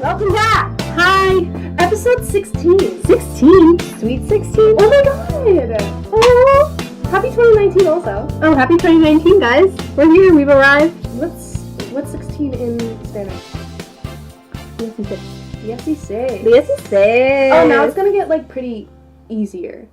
Welcome back! Hi! Episode 16. 16? Sweet 16? Oh my god! Oh! Happy 2019 also. Oh, happy 2019, guys. We're here, we've arrived. What's 16 in Spanish? Dieciséis. 16. 16. Oh, now it's gonna get, like, pretty easier.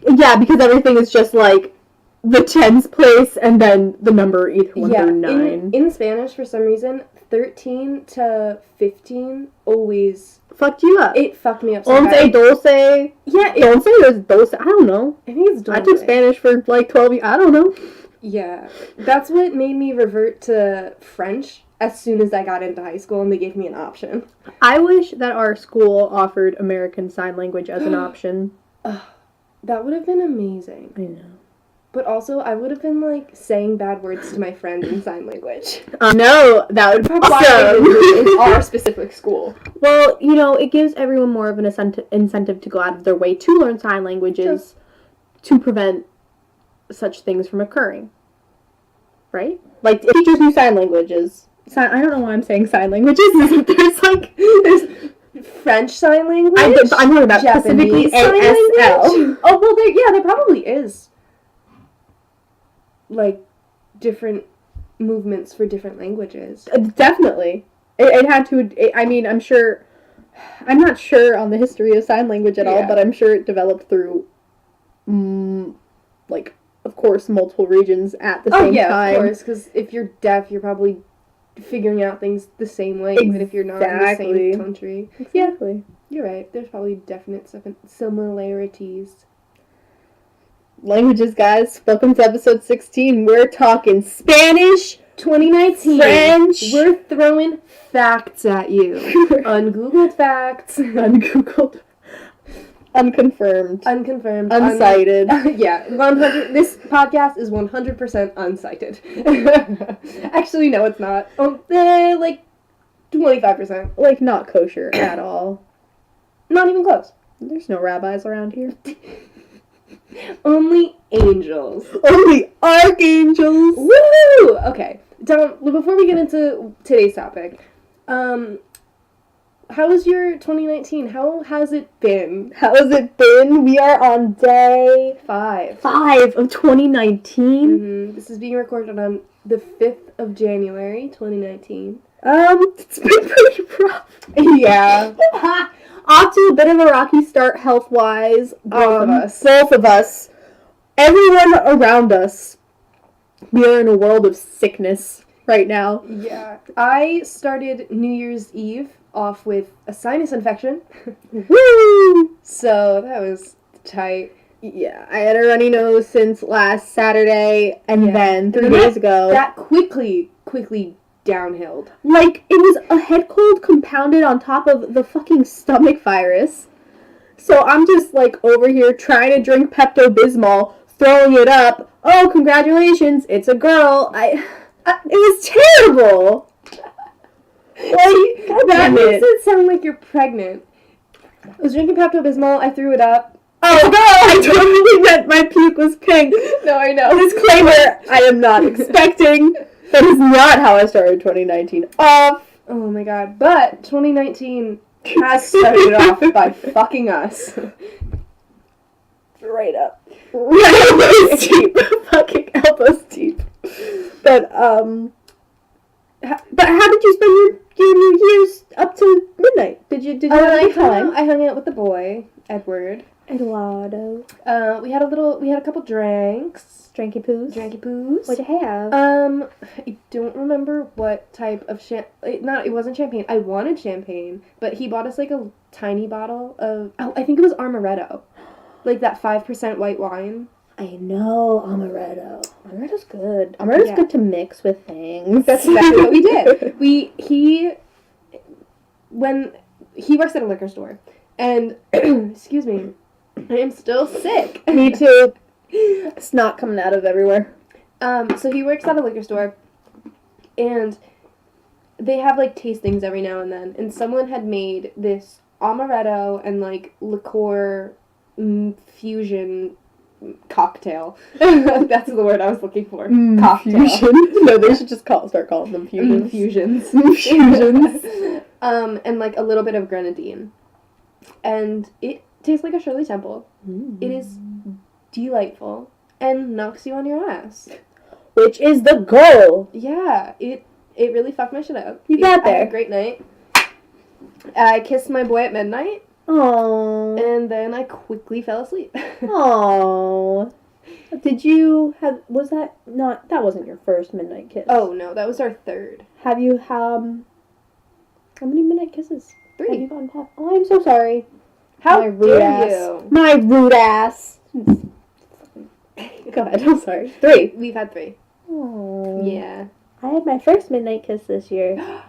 Yeah, because everything is just, like, the tens place and then the number either 1 through 9. In Spanish, for some reason, 13 to 15 always... Fucked you up. It fucked me up so Once, bad. doce. Yeah, Don't say there's doce. I don't know. I think it's dulce. I took Spanish for, like, 12 years. I don't know. Yeah. That's what made me revert to French as soon as I got into high school and they gave me an option. I wish that our school offered American Sign Language as an option. That would have been amazing. I know. But also, I would have been, like, saying bad words to my friend in sign language. No, that would be Awesome. In our specific school. Well, you know, it gives everyone more of an incentive to go out of their way to learn sign languages to prevent such things from occurring. Right? Like, teachers knew sign languages. I don't know why I'm saying sign languages. There's French sign language? I'm talking about Japanese specifically sign ASL. language? Oh, well, there probably is. Like, different movements for different languages. Definitely. It had to... I'm not sure on the history of sign language at all, but I'm sure it developed through, like, of course, multiple regions at the same time. Oh, yeah, of course, because if you're deaf, you're probably figuring out things the same way, even if you're not in the same country. Exactly. Yeah, you're right. There's probably definite similarities. Languages, guys. Welcome to episode 16. We're talking Spanish, 2019. French. We're throwing facts at you. Ungoogled facts. Ungoogled. Unconfirmed. Unsighted. 100. This podcast is 100% unsighted. Actually, no, it's not. Like 25%. Like, not kosher at all. Not even close. There's no rabbis around here. Only angels. Only archangels. Woo! Okay. Before we get into today's topic, how was your 2019? How has it been? We are on day 5 of 2019. This is being recorded on the 5th of January, 2019. It's been pretty rough. Yeah. Off to a bit of a rocky start health-wise. Both of us. Everyone around us. We are in a world of sickness right now. Yeah. I started New Year's Eve off with a sinus infection. Woo! So that was tight. Yeah, I had a runny nose since last Saturday, and then 3 days ago... That quickly downhilled. Like, it was a head cold compounded on top of the fucking stomach virus. So I'm just, like, over here trying to drink Pepto-Bismol, throwing it up. Oh, congratulations, it's a girl. It was terrible. Like, that makes it sound like you're pregnant. I was drinking Pepto-Bismol, I threw it up. Oh, no! I totally meant my puke was pink. No, I know. Disclaimer, I am not expecting. That is not how I started 2019 off. Oh my god. But 2019 has started off by fucking us. Right up. Elbows deep. Fucking elbows deep. But how did you spend your New Year's up to midnight? Did you have a good time? I hung out with the boy, Edward. Eduardo. We had a couple drinks. Dranky poos. What'd you have? I don't remember what type of it wasn't champagne. I wanted champagne, but he bought us like a tiny bottle of, I think it was Amaretto. Like that 5% white wine. I know, Amaretto. Amaretto's good. Amaretto's good to mix with things. That's exactly what we did. When he works at a liquor store, and, excuse me, I am still sick. Me too. Snot coming out of everywhere. So he works at a liquor store, and they have, like, tastings every now and then, and someone had made this amaretto and, like, liqueur fusion cocktail. That's the word I was looking for. Cocktail. Fusion. No, they should just start calling them fusions. Fusions. Fusions. and like a little bit of grenadine. And it tastes like a Shirley Temple. It is delightful and knocks you on your ass. Which is the goal. Yeah, it really fucked my shit up. You got there. I had a great night. I kissed my boy at midnight. Aww. And then I quickly fell asleep. Aww. Did you have, was that not, that wasn't your first midnight kiss? Oh, no, that was our third. Have you, how many midnight kisses? 3. Have you gotten past? Oh, I'm so sorry. How My rude dare ass. you? My rude ass. Go ahead, I'm sorry. 3. We've had 3. Oh. Yeah. I had my first midnight kiss this year.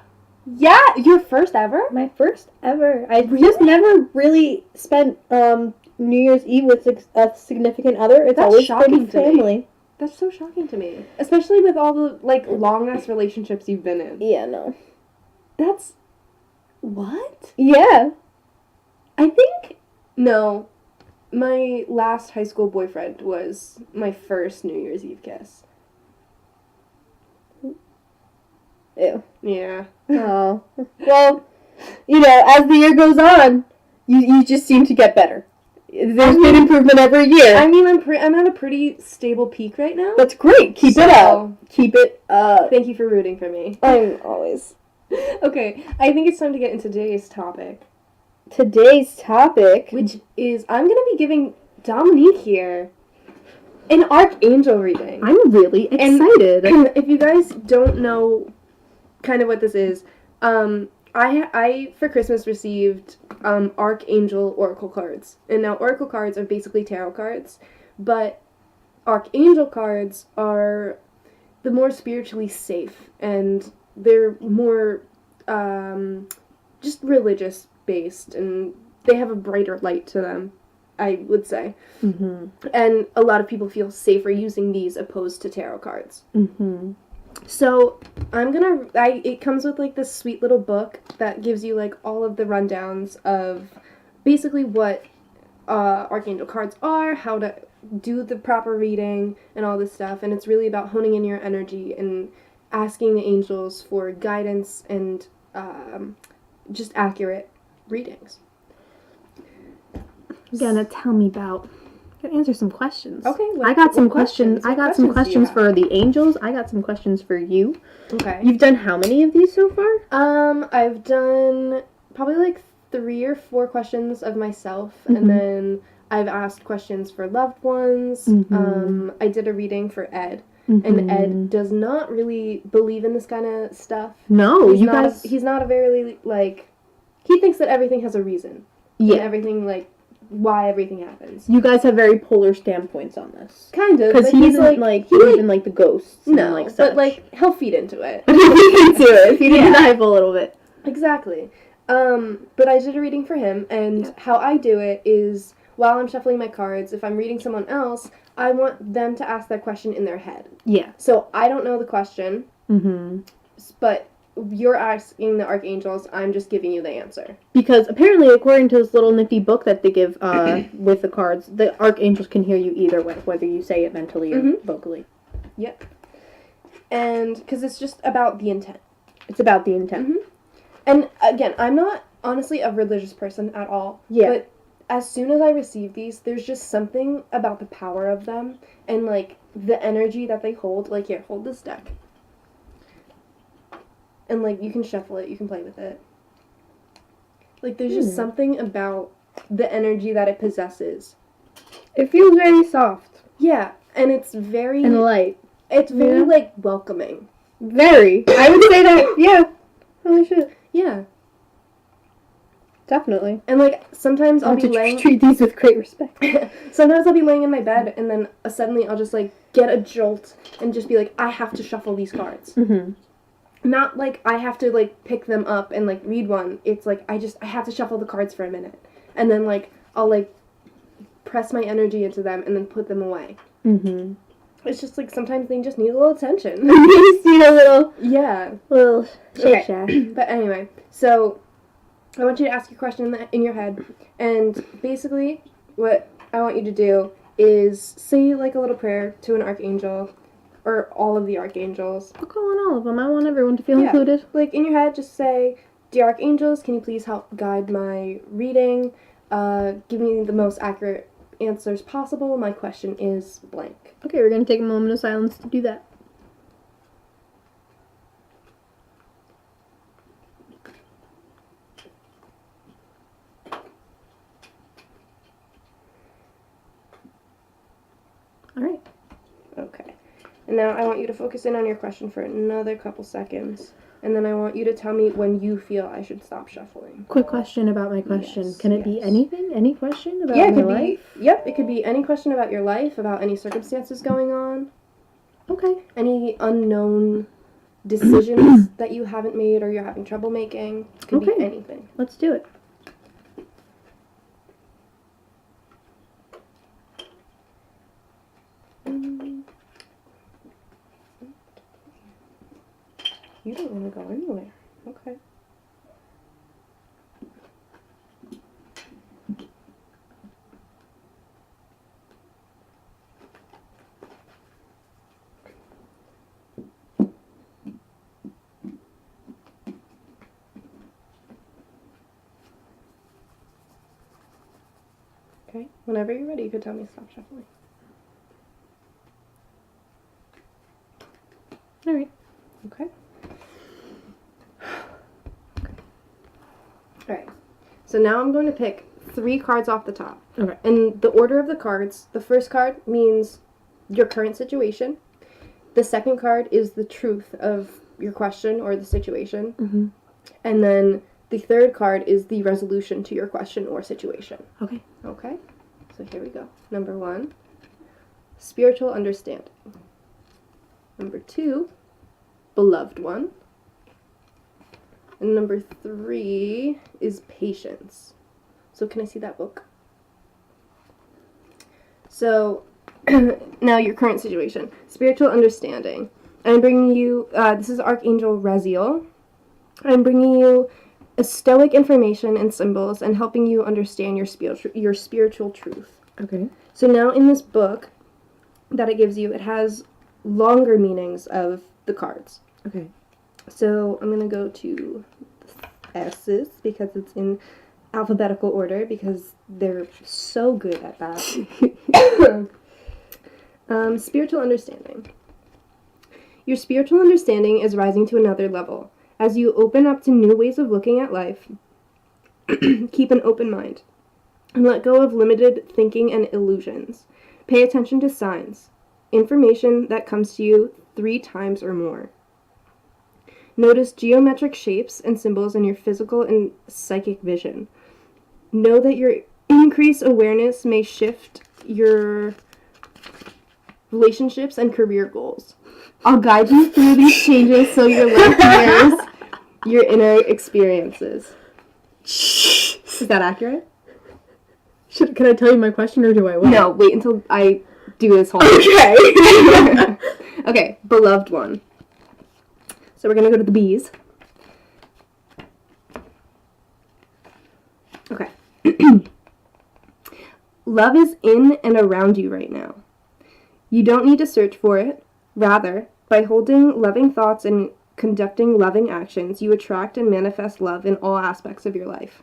Yeah, your first ever? My first ever. I just never really spent New Year's Eve with a significant other. It's That's always shocking been to me. family. That's so shocking to me. Especially with all the, like, long-ass relationships you've been in. Yeah, no. That's... What? Yeah. I think... No. My last high school boyfriend was my first New Year's Eve kiss. Ew. Yeah. Oh. Well, you know, as the year goes on, you just seem to get better. There's been improvement every year. I mean, I'm at a pretty stable peak right now. That's great. Keep it up. Keep it up. Thank you for rooting for me. I'm always. Okay, I think it's time to get into today's topic. Today's topic, Which is, I'm going to be giving Dominique here an Archangel reading. I'm really excited. And if you guys don't know kind of what this is, I for Christmas received Archangel Oracle cards. And now Oracle cards are basically tarot cards, but Archangel cards are the more spiritually safe, and they're more just religious based, and they have a brighter light to them, I would say. Mm-hmm. And a lot of people feel safer using these opposed to tarot cards. Mm-hmm. So it comes with like this sweet little book that gives you like all of the rundowns of basically what Archangel cards are, how to do the proper reading, and all this stuff. And it's really about honing in your energy and asking the angels for guidance and just accurate readings. Gonna tell me about. Gonna answer some questions. Okay. I got some questions. What I got some questions do you have? for the angels. I got some questions for you. Okay. You've done how many of these so far? I've done probably like 3 or 4 questions of myself, Mm-hmm. and then I've asked questions for loved ones. Mm-hmm. I did a reading for Ed, Mm-hmm. and Ed does not really believe in this kind of stuff. No, he's you not guys. he's not a very, like, he thinks that everything has a reason. Yeah. And everything, like, why everything happens. You guys have very polar standpoints on this. Kind of. Because he doesn't like believe in like the ghosts. No, and, like, such. but like he'll feed into it. Feed into it. Feed into the hype a little bit. Exactly. But I did a reading for him, and how I do it is, while I'm shuffling my cards, if I'm reading someone else, I want them to ask that question in their head. Yeah. So I don't know the question, Mm-hmm. but you're asking the archangels, I'm just giving you the answer. Because apparently, according to this little nifty book that they give with the cards, the archangels can hear you either way, whether you say it mentally or vocally. Yep. And because it's just about the intent. It's about the intent. Mm-hmm. And again, I'm not honestly a religious person at all. Yeah. But as soon as I receive these, there's just something about the power of them and like the energy that they hold. Like, here, hold this deck. And like you can shuffle it, you can play with it. Like, there's just something about the energy that it possesses. It feels very soft. Yeah, and it's very and light. It's very like welcoming. Very. I would say that. Yeah. Holy shit. Yeah. Definitely. And like sometimes I'll be laying. Treat these with great respect. Sometimes I'll be laying in my bed, and then suddenly I'll just like get a jolt and just be like, I have to shuffle these cards. Mm-hmm. Not like I have to like pick them up and like read one. It's like I have to shuffle the cards for a minute, and then like I'll like press my energy into them and then put them away. Mm-hmm. It's just like sometimes they just need a little attention. You just need a little shake shack. But anyway, so I want you to ask your question in your head, and basically what I want you to do is say like a little prayer to an archangel, or all of the archangels. I'll call on all of them. I want everyone to feel included. Like in your head, just say, Dear Archangels, can you please help guide my reading? Give me the most accurate answers possible. My question is blank. Okay, we're going to take a moment of silence to do that. All right. Okay. And now I want you to focus in on your question for another couple seconds. And then I want you to tell me when you feel I should stop shuffling. Quick question about my question. Yes, Can it be anything? Any question about it my could life? Yep, it could be any question about your life, about any circumstances going on. Okay. Any unknown decisions that you haven't made or you're having trouble making. It could be anything. Let's do it. You don't want to go anywhere. Okay. Okay. Whenever you're ready, you could tell me to stop shuffling. All right. Okay. Alright, so now I'm going to pick 3 cards off the top. Okay. And the order of the cards, the first card means your current situation. The second card is the truth of your question or the situation. Mm-hmm. And then the third card is the resolution to your question or situation. Okay. Okay, so here we go. Number 1, spiritual understanding. Number 2, beloved one. And number 3 is patience. So can I see that book? So now your current situation. Spiritual understanding. I'm bringing you, this is Archangel Raziel. I'm bringing you a stoic information and symbols and helping you understand your spiritual truth. Okay. So now in this book that it gives you, it has longer meanings of the cards. Okay. So I'm going to go to S's because it's in alphabetical order because they're so good at that. Spiritual understanding. Your spiritual understanding is rising to another level. As you open up to new ways of looking at life, keep an open mind and let go of limited thinking and illusions. Pay attention to signs, information that comes to you 3 times or more. Notice geometric shapes and symbols in your physical and psychic vision. Know that your increased awareness may shift your relationships and career goals. I'll guide you through these changes so your life mirrors your inner experiences. Is that accurate? Can I tell you my question or do I wait? No, wait until I do this whole thing. Okay. Okay, beloved one. So we're going to go to the B's. Okay. Love is in and around you right now. You don't need to search for it. Rather, by holding loving thoughts and conducting loving actions, you attract and manifest love in all aspects of your life.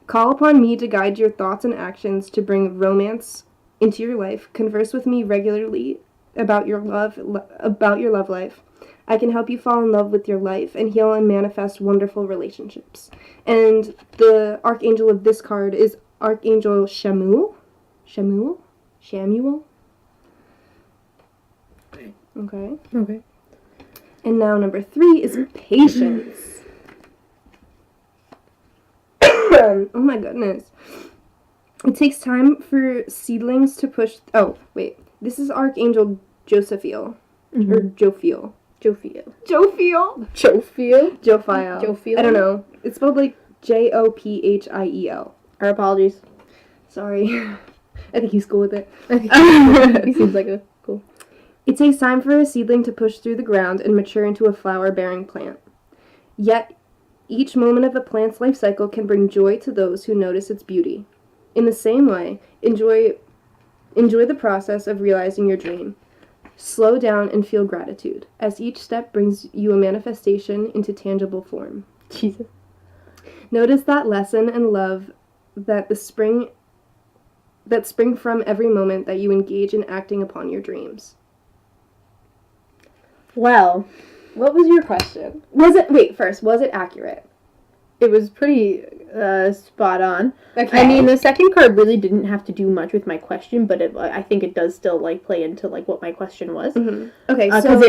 Call upon me to guide your thoughts and actions to bring romance into your life. Converse with me regularly about your love life. I can help you fall in love with your life and heal and manifest wonderful relationships. And the archangel of this card is Archangel Shamuel. Okay. And now number 3 is patience. Oh my goodness. It takes time for seedlings to push... Oh, wait. This is Archangel Jophiel. Mm-hmm. Or Jophiel. I don't know. It's spelled like Jophiel. Our apologies. Sorry. I think he's cool with it. He seems like a cool. It takes time for a seedling to push through the ground and mature into a flower-bearing plant. Yet, each moment of a plant's life cycle can bring joy to those who notice its beauty. In the same way, enjoy the process of realizing your dream. Slow down and feel gratitude, as each step brings you a manifestation into tangible form. Jesus. Notice that lesson and love that spring from every moment that you engage in acting upon your dreams. Well, What was your question? Was it accurate? it was pretty spot on. Okay. I mean, the second card really didn't have to do much with my question, but I think it does still like play into like what my question was. Mm-hmm. Okay, Because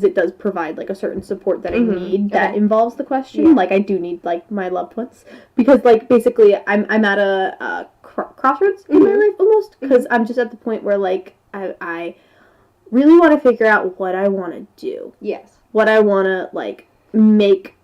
it does provide like a certain support that I need that involves the question. Yeah. Like I do need like my loved ones because like basically I'm at a crossroads in my life almost because I'm just at the point where like I really want to figure out what I want to do. Yes. What I want to like make,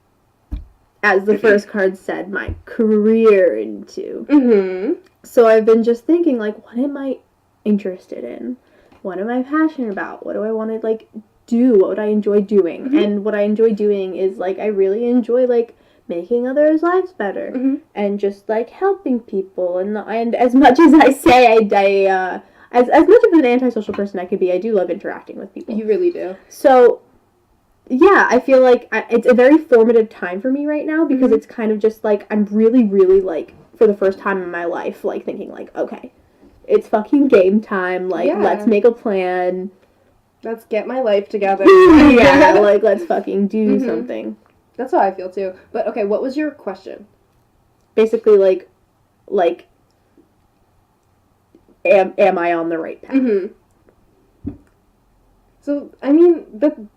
as the first card said, my career into. Mm-hmm. So I've been just thinking, like, what am I interested in? What am I passionate about? What do I want to, like, do? What would I enjoy doing? Mm-hmm. And what I enjoy doing is, like, I really enjoy, like, making others' lives better. And just, like, helping people. And as much as I say as much of an antisocial person I could be, I do love interacting with people. You really do. So yeah, I feel like it's a very formative time for me right now because it's kind of just like I'm really, really like for the first time in my life like thinking like, okay, it's fucking game time. Like let's make a plan. Let's get my life together. Yeah, like let's fucking do something. That's how I feel too. But okay, what was your question? Basically, like, am I on the right path? Mm-hmm. So, I mean,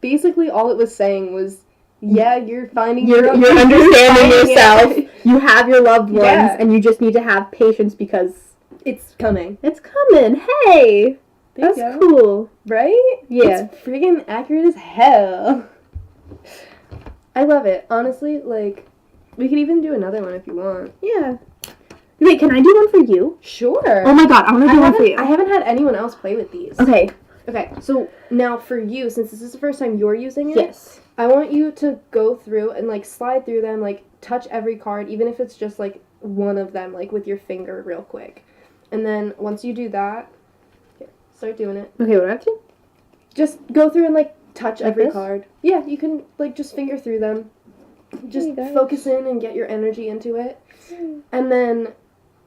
basically all it was saying was, yeah, you're finding You're understanding yourself. You have your loved ones, and you just need to have patience because it's coming. It's coming. Hey, that's cool, right? Yeah, it's friggin' accurate as hell. I love it. Honestly, like, we could even do another one if you want. Yeah. Wait, can I do one for you? Sure. Oh my god, I want to do one for you. I haven't had anyone else play with these. Okay, so now for you, since this is the first time you're using it, yes, I want you to go through and, like, slide through them, like, touch every card, even if it's just, like, one of them, like, with your finger real quick. And then once you do that, here, start doing it. Okay, what do I have to? Just go through and, like, touch like every this? card. Yeah, you can, like, just finger through them. Just focus in and get your energy into it. And then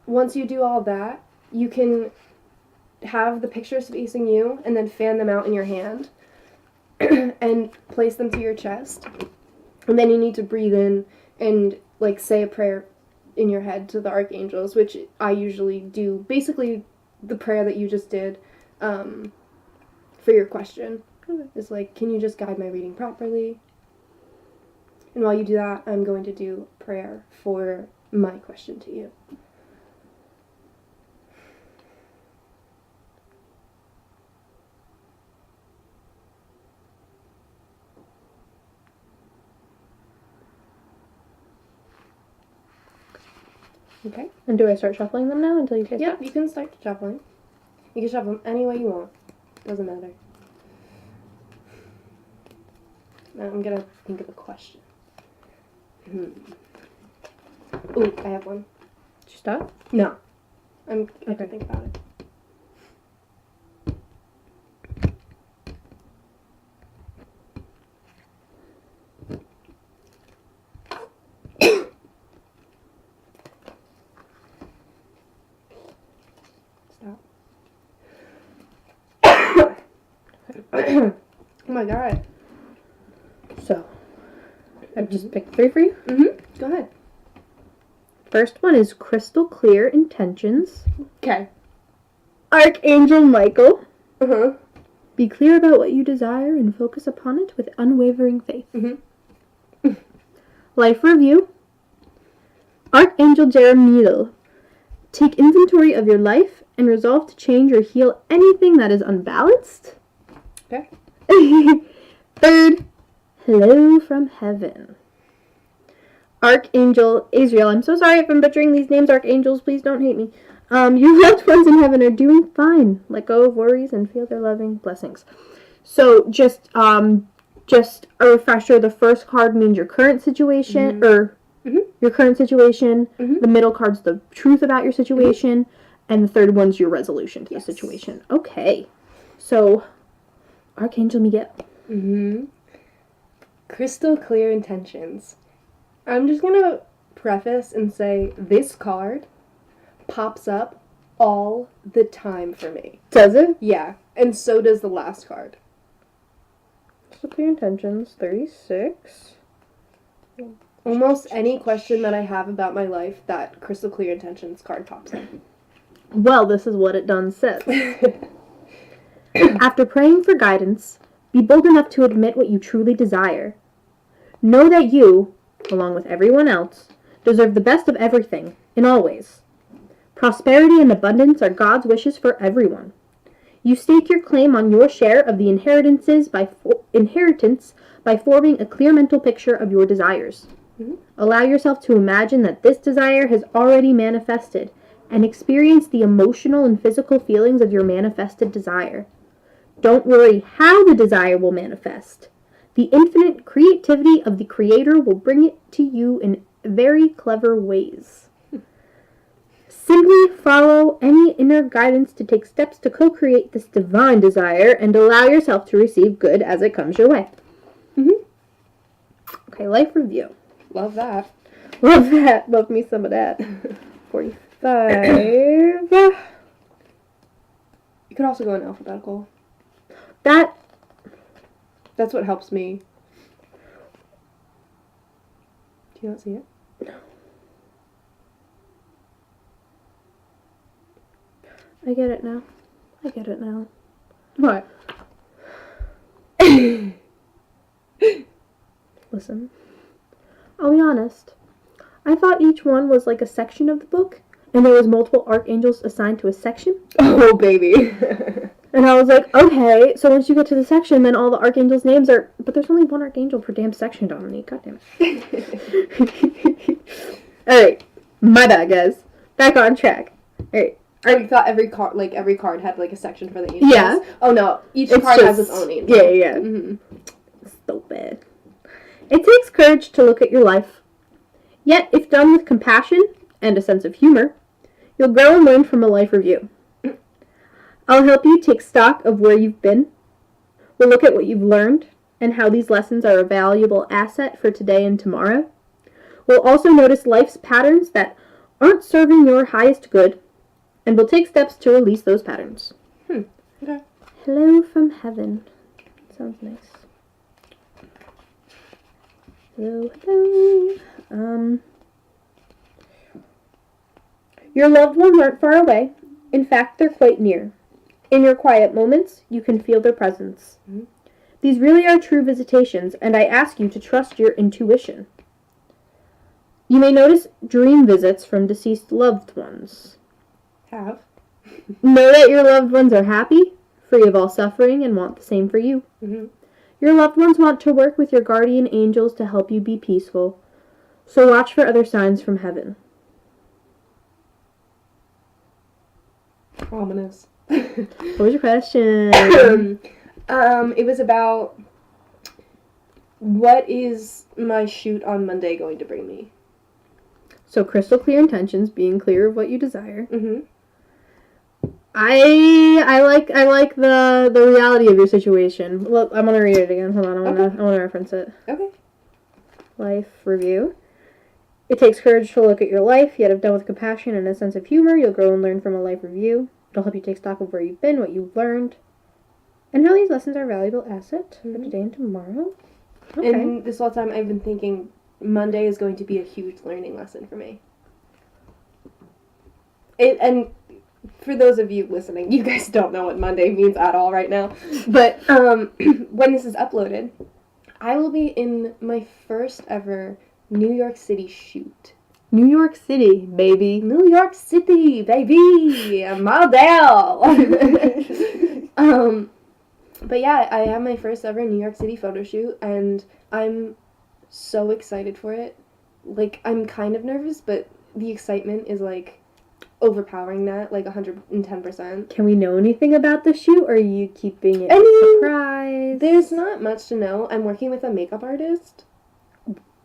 once you do all that, you can have the pictures facing you and then fan them out in your hand and place them to your chest. And then you need to breathe in and, like, say a prayer in your head to the archangels, which I usually do. Basically, the prayer that you just did for your question is like, can you just guide my reading properly? And while you do that, I'm going to do prayer for my question to you. Okay. And do I start shuffling them now until you say Yep, stop? you can start shuffling. You can shuffle them any way you want. Doesn't matter. Now I'm gonna think of a question. Ooh, I have one. Did you stop? No. I have to think about it. Oh my god. So, I've just picked 3 for you. Go ahead. First one is Crystal Clear Intentions. Okay. Archangel Michael. Uh-huh. Be clear about what you desire and focus upon it with unwavering faith. Life Review. Archangel Jeremiel. Take inventory of your life and resolve to change or heal anything that is unbalanced. Okay. Third, Hello from Heaven. Archangel Azrael. I'm so sorry if I'm butchering these names, Archangels. Please don't hate me. Your loved ones in heaven are doing fine. Let go of worries and feel their loving blessings. So just a refresher. The first card means your current situation, your current situation. The middle card's the truth about your situation, and the third one's your resolution to the situation. Okay. So, Archangel Miguel. Crystal Clear Intentions. I'm just gonna preface and say this card pops up all the time for me. Does it? Yeah, and so does the last card. So clear intentions, 36. Almost any question that I have about my life, that crystal clear intentions card pops up. Well, this is what it done says. After praying for guidance, be bold enough to admit what you truly desire. Know that you, along with everyone else, deserve the best of everything, in all ways. Prosperity and abundance are God's wishes for everyone. You stake your claim on your share of the inheritance by forming a clear mental picture of your desires. Mm-hmm. Allow yourself to imagine that this desire has already manifested and experience the emotional and physical feelings of your manifested desire. Don't worry how the desire will manifest. The infinite creativity of the Creator will bring it to you in very clever ways. Simply follow any inner guidance to take steps to co-create this divine desire and allow yourself to receive good as it comes your way. Mm-hmm. Okay, life review. Love that. Love that. Love me some of that. 45. You could also go in alphabetical. That's what helps me. Do you not see it? I get it now. What? Listen. I'll be honest. I thought each one was like a section of the book, and there was multiple archangels assigned to a section. Oh, baby. And I was like, okay, so once you get to the section, then all the archangels' names are... But there's only one archangel per damn section, Dominique. God damn it. Alright. My bad, guys. Back on track. Alright. I thought every card had like a section for the angels. Yeah. Oh no, each It's card has just- its own angel. Yeah. Mm-hmm. So bad. It takes courage to look at your life. Yet, if done with compassion and a sense of humor, you'll grow and learn from a life review. I'll help you take stock of where you've been. We'll look at what you've learned and how these lessons are a valuable asset for today and tomorrow. We'll also notice life's patterns that aren't serving your highest good, and we'll take steps to release those patterns. Okay. Hello from heaven. Sounds nice. Hello. Your loved ones aren't far away. In fact, they're quite near. In your quiet moments, you can feel their presence. Mm-hmm. These really are true visitations, and I ask you to trust your intuition. You may notice dream visits from deceased loved ones. Have. Know that your loved ones are happy, free of all suffering, and want the same for you. Mm-hmm. Your loved ones want to work with your guardian angels to help you be peaceful, so watch for other signs from heaven. Ominous. What was your question? It was about what is my shoot on Monday going to bring me? So crystal clear intentions, being clear of what you desire. Mm-hmm. I like the reality of your situation. Look, I'm gonna read it again. Hold on, I wanna reference it. Okay. Life review. It takes courage to look at your life, yet if done with compassion and a sense of humor, you'll grow and learn from a life review. It'll help you take stock of where you've been, what you've learned, and how these lessons are a valuable asset for today and tomorrow. Okay. And this whole time I've been thinking Monday is going to be a huge learning lesson for me. And for those of you listening, you guys don't know what Monday means at all right now. But when this is uploaded, I will be in my first ever New York City shoot. New York City, baby. New York City, baby! Model! But yeah, I have my first ever New York City photo shoot, and I'm so excited for it. Like, I'm kind of nervous, but the excitement is, like, overpowering that, like, 110%. Can we know anything about the shoot, or are you keeping it I mean, surprise? There's not much to know. I'm working with a makeup artist.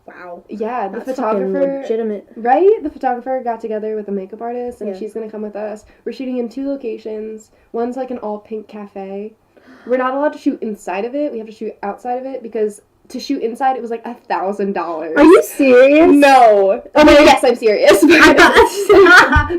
Wow. Yeah, the That's photographer... fucking legitimate. Right? The photographer got together with a makeup artist, and Yeah. she's gonna come with us. We're shooting in 2 locations. One's, like, an all-pink cafe. We're not allowed to shoot inside of it. We have to shoot outside of it because to shoot inside, it was like $1,000. Are you serious? No. I mean, yes, I'm serious.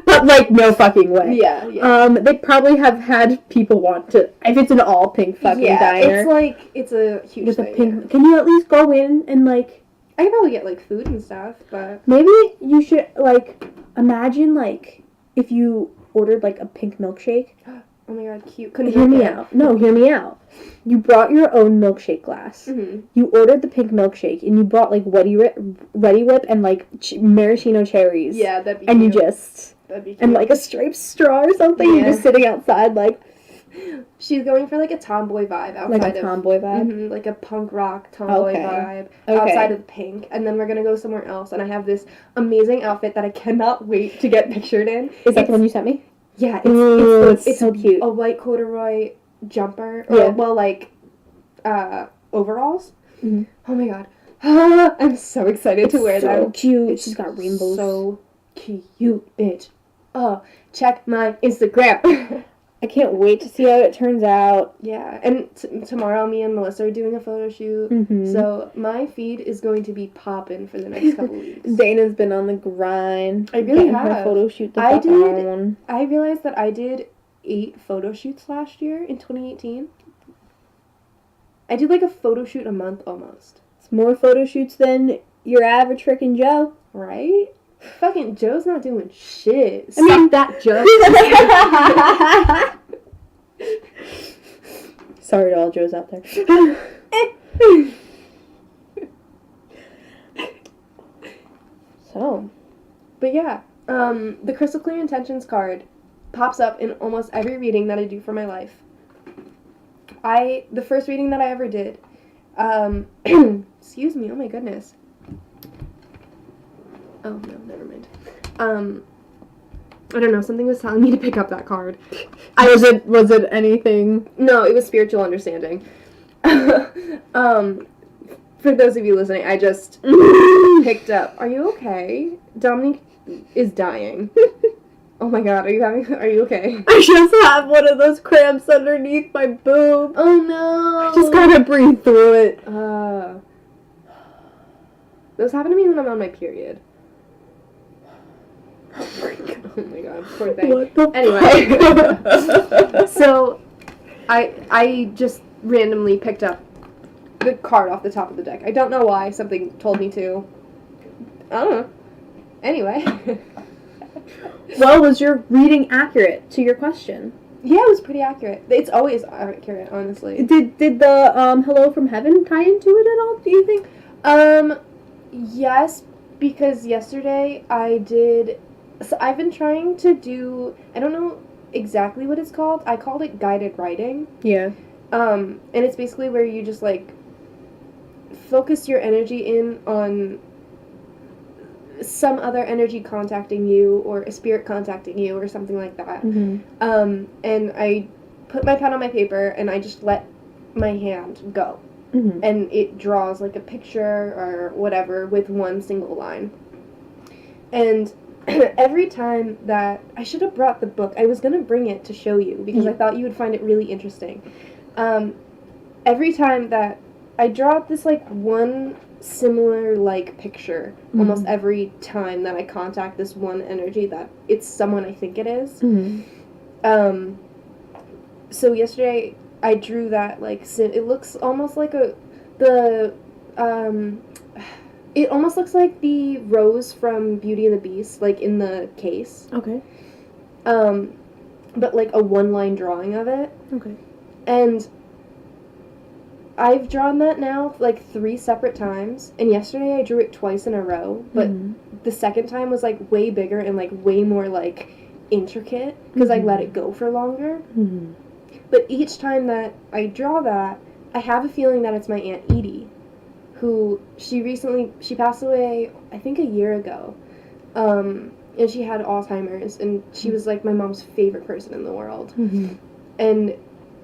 But like, no fucking way. Yeah. They probably have had people want to. If it's an all pink fucking diner, it's like it's a huge with thing. a pink. Can you at least go in and like? I could probably get like food and stuff, but maybe you should like imagine like if you ordered like a pink milkshake. Oh my god, cute. Couldn't hear me out. No, hear me out. You brought your own milkshake glass. Mm-hmm. You ordered the pink milkshake, and you brought like Ready Whip and like maraschino cherries. Yeah, that'd be and cute. You just that'd be cute. And like a striped straw or something. Yeah. You're just sitting outside like. She's going for like a tomboy vibe outside like a tomboy vibe? Mm-hmm, like a punk rock tomboy vibe outside of pink. And then we're going to go somewhere else. And I have this amazing outfit that I cannot wait to get pictured in. Is that the one you sent me? Yeah. It's so cute. A white corduroy jumper. Yeah. Well, like, overalls. Mm-hmm. Oh my god. I'm so excited to wear them. So cute. She's got rainbows. So cute, bitch. Check my Instagram. I can't wait to see how it turns out. Yeah, and tomorrow me and Melissa are doing a photo shoot, so my feed is going to be popping for the next couple weeks. Dana's been on the grind. I really have. Her photo shoot I realized that I did 8 photo shoots last year in 2018. I did like a photo shoot a month almost. It's more photo shoots than your average frickin' Joe. Right? Fucking Joe's not doing shit. I mean, that Joe. Sorry to all Joes out there. So. But yeah, the Crystal Clear Intentions card pops up in almost every reading that I do for my life. The first reading that I ever did, excuse me, oh my goodness. Oh, no, never mind. I don't know, something was telling me to pick up that card. Was it anything? No, it was spiritual understanding. For those of you listening, I just picked up. Are you okay? Dominique is dying. Oh my god, are you okay? I just have one of those cramps underneath my boob. Oh no. I just gotta breathe through it. Those happen to me when I'm on my period. Oh my god, poor thing. What the Anyway. So, I just randomly picked up the card off the top of the deck. I don't know why, something told me to. I don't know. Anyway. Well, was your reading accurate to your question? Yeah, it was pretty accurate. It's always accurate, honestly. Did the Hello from Heaven tie into it at all, do you think? Yes, because yesterday I did... So I've been trying to do... I don't know exactly what it's called. I called it guided writing. Yeah. And it's basically where you just, like, focus your energy in on some other energy contacting you or a spirit contacting you or something like that. Mm-hmm. And I put my pen on my paper and I just let my hand go. Mm-hmm. And it draws, like, a picture or whatever with one single line. And every time that... I should have brought the book. I was going to bring it to show you because I thought you would find it really interesting. Every time that I draw this, like, one similar, like, picture almost every time that I contact this one energy that it's someone I think it is. Mm-hmm. So yesterday I drew that, like, it looks almost like it almost looks like the rose from Beauty and the Beast, like, in the case. Okay. But, like, a one-line drawing of it. Okay. And I've drawn that now, like, 3 separate times. And yesterday I drew it twice in a row. But the second time was, like, way bigger and, like, way more, like, intricate. Because I let it go for longer. Mm-hmm. But each time that I draw that, I have a feeling that it's my Aunt Edie. Who, she passed away, I think a year ago. And she had Alzheimer's. And she was, like, my mom's favorite person in the world. Mm-hmm. And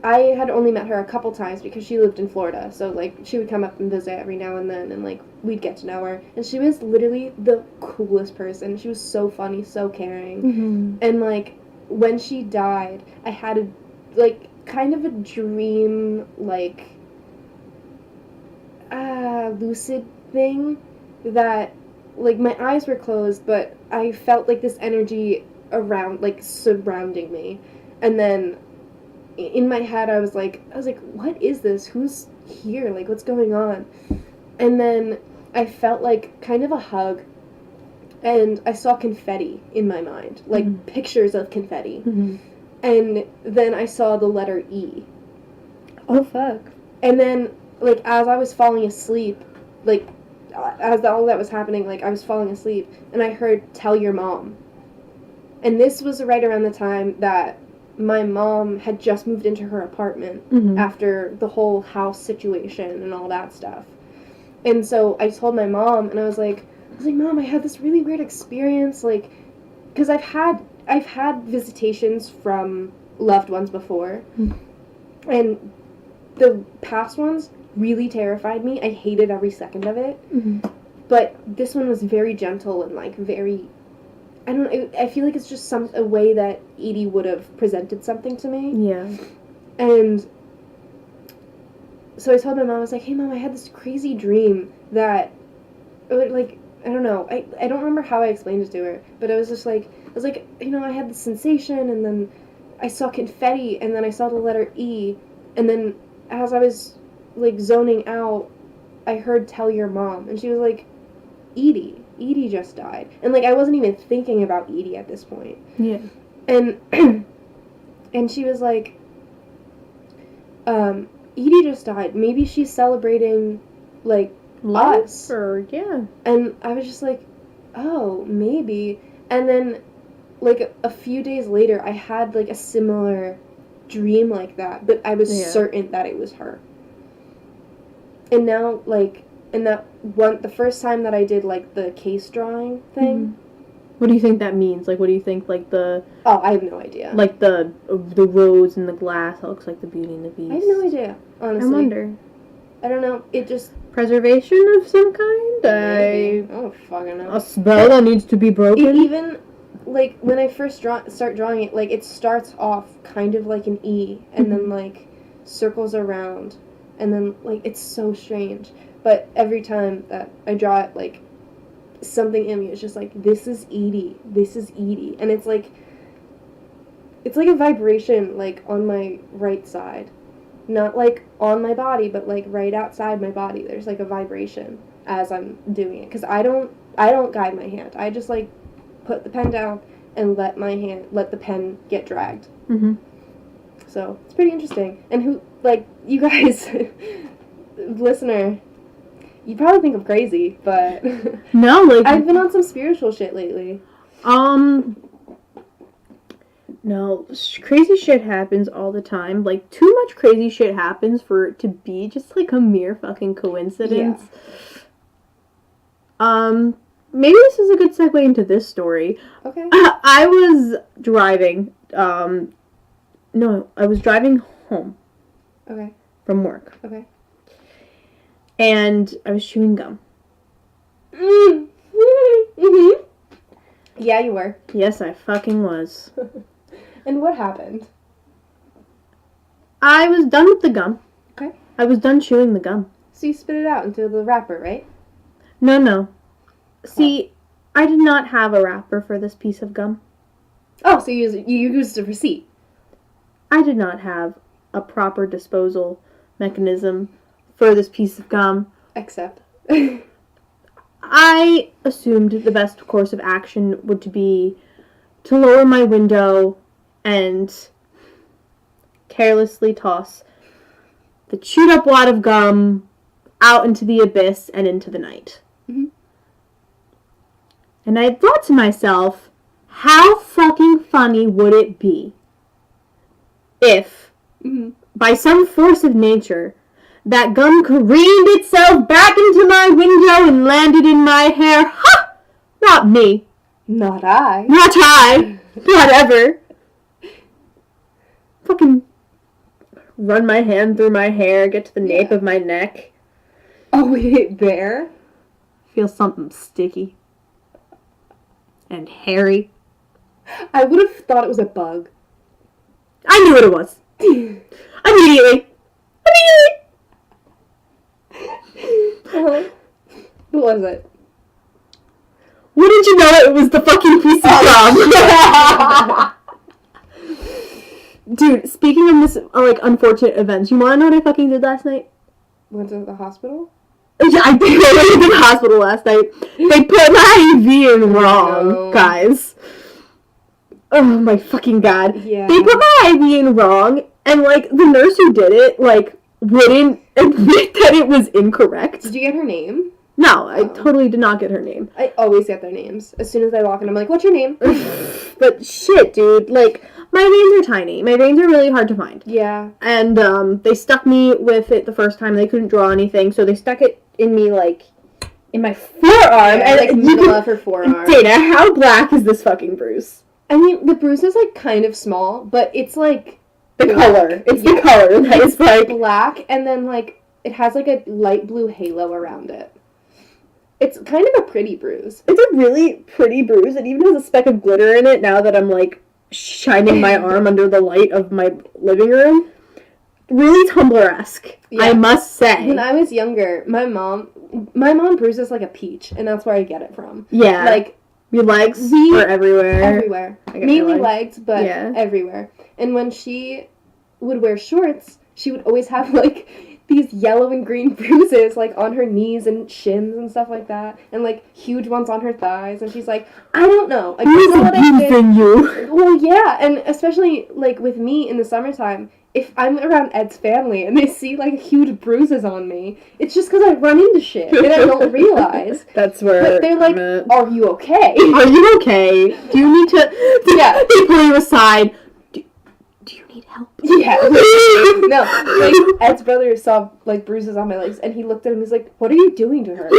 I had only met her a couple times because she lived in Florida, so, like, she would come up and visit every now and then, and, like, we'd get to know her. And she was literally the coolest person. She was so funny, so caring. Mm-hmm. And, like, when she died, I had kind of a dream, like, lucid thing that, like, my eyes were closed, but I felt like this energy around, like, surrounding me. And then in my head, I was like, what is this? Who's here? Like, what's going on? And then I felt like kind of a hug, and I saw confetti in my mind, like pictures of confetti. Mm-hmm. And then I saw the letter E. Oh, fuck. And then, like, as I was falling asleep, like, as all that was happening, like, I was falling asleep, and I heard, "Tell your mom." And this was right around the time that my mom had just moved into her apartment after the whole house situation and all that stuff. And so I told my mom, and I was like, Mom, I had this really weird experience, like, because I've had visitations from loved ones before, and the past ones really terrified me. I hated every second of it. But this one was very gentle and, like, very, I don't know, I feel like it's just a way that Edie would have presented something to me. Yeah. And so I told my mom, I was like, hey, Mom, I had this crazy dream that, like, I don't know, I don't remember how I explained it to her, but I was like, you know, I had this sensation, and then I saw confetti, and then I saw the letter E, and then as I was, like, zoning out, I heard, "Tell your mom," and she was like, Edie just died. And, like, I wasn't even thinking about Edie at this point. Yeah. And, and she was like, Edie just died. Maybe she's celebrating, like, Life, us. or, yeah. And I was just like, oh, maybe. And then, like, a few days later, I had, like, a similar dream like that, but I was certain that it was her. And now, like, and that one, the first time that I did, like, the case drawing thing. What do you think that means? Like, what do you think, like, the... Oh, I have no idea. Like, the rose and the glass, that looks like the Beauty and the Beast. I have no idea, honestly. I wonder. I don't know. It just... Preservation of some kind? Maybe. I don't fucking know. A spell that needs to be broken? It even, like, when I first start drawing it, like, it starts off kind of like an E, and then, like, circles around, and then, like, it's so strange. But every time that I draw it, like, something in me is just like, this is Edie. This is Edie. And it's like a vibration, like, on my right side. Not, like, on my body, but, like, right outside my body. There's, like, a vibration as I'm doing it. Because I don't guide my hand. I just, like, put the pen down and let the pen get dragged. So, it's pretty interesting. And you guys, listener, you probably think I'm crazy, but... No, like... I've been on some spiritual shit lately. No, crazy shit happens all the time. Like, too much crazy shit happens for it to be just, like, a mere fucking coincidence. Yeah. Maybe this is a good segue into this story. Okay. I was driving, I was driving home. Okay. From work. Okay. And I was chewing gum. Yeah, you were. Yes, I fucking was. And what happened? I was done with the gum. Okay. I was done chewing the gum. So you spit it out into the wrapper, right? No. See, I did not have a wrapper for this piece of gum. Oh, so you used a receipt. I did not have a proper disposal mechanism for this piece of gum. Except. I assumed the best course of action would be to lower my window and carelessly toss the chewed up wad of gum out into the abyss and into the night. And I thought to myself, how fucking funny would it be if, by some force of nature, that gum careened itself back into my window and landed in my hair? Ha! Not me. Not I. Not I. Whatever. Fucking run my hand through my hair, get to the nape of my neck. Oh, wait, there? Feel something sticky. And hairy. I would have thought it was a bug. I knew what it was. Immediately. Who was it? Wouldn't you know it was the fucking piece of gum? Dude, speaking of this, like, unfortunate events, you wanna know what I fucking did last night? Went to the hospital? Yeah, I did go to the hospital last night. They put my IV in wrong, guys. Oh my fucking god. Yeah. They put my IV in wrong, and, like, the nurse who did it, like, wouldn't admit that it was incorrect. Did you get her name? No, I totally did not get her name. I always get their names. As soon as I walk in, I'm like, what's your name? But shit, dude, like, my veins are tiny. My veins are really hard to find. Yeah. And, they stuck me with it the first time. They couldn't draw anything, so they stuck it in me, like, in my forearm. Yeah, and like, middle of her forearm. Dana, how black is this fucking bruise? I mean, the bruise is, like, kind of small, but it's, like... The black. color. It's the color that is, like... black, and then, like, it has, like, a light blue halo around it. It's kind of a pretty bruise. It's a really pretty bruise. It even has a speck of glitter in it now that I'm, like, shining my arm under the light of my living room. Really Tumblr-esque, yeah. I must say. When I was younger, my mom bruises like a peach, and that's where I get it from. Yeah. Like, your legs are everywhere. Everywhere. Mainly legs, but everywhere. And when she would wear shorts, she would always have, like, these yellow and green bruises, like, on her knees and shins and stuff like that. And, like, huge ones on her thighs. And she's like, I don't know. I don't know what I did. You. Well, yeah. And especially, like, with me in the summertime, if I'm around Ed's family and they see, like, huge bruises on me, it's just because I run into shit and I don't realize. That's where But they're like, are you okay? Are you okay? Do you need to... Yeah. They pull you aside. Do you need help? Yeah. No, like, Ed's brother saw, like, bruises on my legs, and he looked at him, he's like, what are you doing to her?